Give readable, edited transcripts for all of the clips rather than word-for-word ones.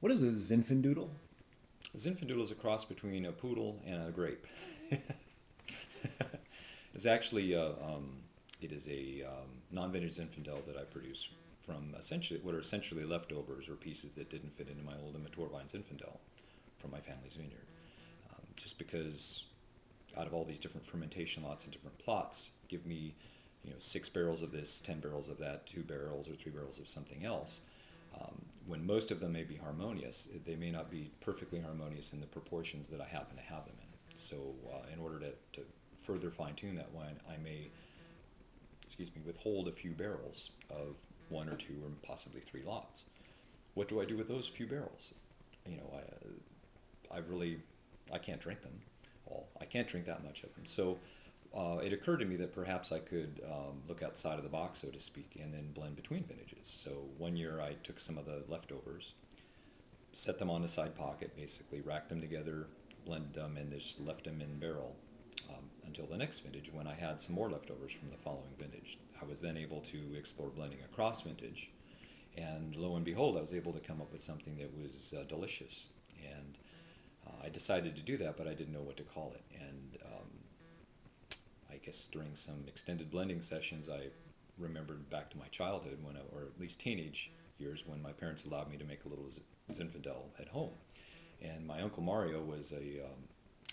What is a Zinfandoodle? Zinfandoodle is a cross between a poodle and a grape. It's actually it is a non-vintage Zinfandel that I produce from essentially what are essentially leftovers or pieces that didn't fit into my old immature vine Zinfandel from my family's vineyard. Just because out of all these different fermentation lots and different plots, give me 6 barrels of this, 10 barrels of that, 2 barrels or 3 barrels of something else. When most of them may be harmonious, they may not be perfectly harmonious in the proportions that I happen to have them in. So, in order to further fine tune that wine, I may, withhold a few barrels of one or two or possibly three lots. What do I do with those few barrels? You know, I really, I can't drink them all. I can't drink that much of them. So, it occurred to me that perhaps I could look outside of the box, so to speak, and then blend between vintages. So one year I took some of the leftovers, set them on a side pocket, basically racked them together, blended them, and just left them in barrel until the next vintage when I had some more leftovers from the following vintage. I was then able to explore blending across vintage, and lo and behold, I was able to come up with something that was delicious. And I decided to do that, but I didn't know what to call it. And I guess during some extended blending sessions, I remembered back to my childhood or at least teenage years, when my parents allowed me to make a little Zinfandel at home. And my uncle Mario was a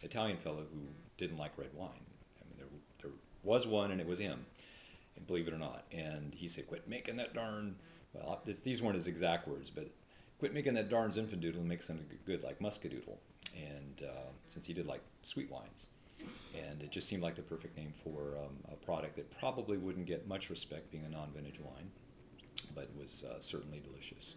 Italian fellow who didn't like red wine. I mean, there was one, and it was him, and believe it or not. And he said, "Quit making that darn." Well, these weren't his exact words, but quit making that darn Zinfandoodle and make something good like Muscadoodle. And since he did like sweet wines, and it just seemed like the perfect name for a product that probably wouldn't get much respect being a non-vintage wine, but was certainly delicious.